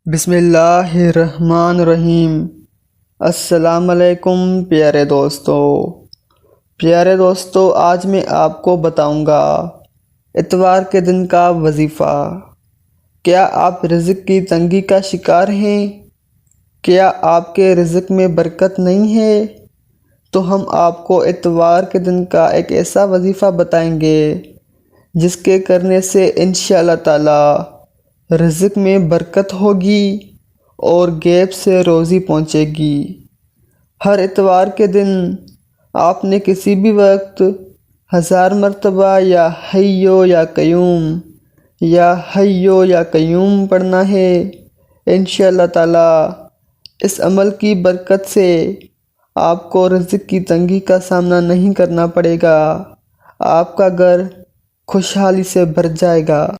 بسم اللہ الرحمن الرحیم۔ السلام علیکم پیارے دوستو، آج میں آپ کو بتاؤں گا اتوار کے دن کا وظیفہ۔ کیا آپ رزق کی تنگی کا شکار ہیں؟ کیا آپ کے رزق میں برکت نہیں ہے؟ تو ہم آپ کو اتوار کے دن کا ایک ایسا وظیفہ بتائیں گے جس کے کرنے سے انشاءاللہ تعالی رزق میں برکت ہوگی اور غیب سے روزی پہنچے گی۔ ہر اتوار کے دن آپ نے کسی بھی وقت 1000 مرتبہ یا حیو یا قیوم پڑھنا ہے۔ انشاءاللہ تعالی اس عمل کی برکت سے آپ کو رزق کی تنگی کا سامنا نہیں کرنا پڑے گا، آپ کا گھر خوشحالی سے بھر جائے گا۔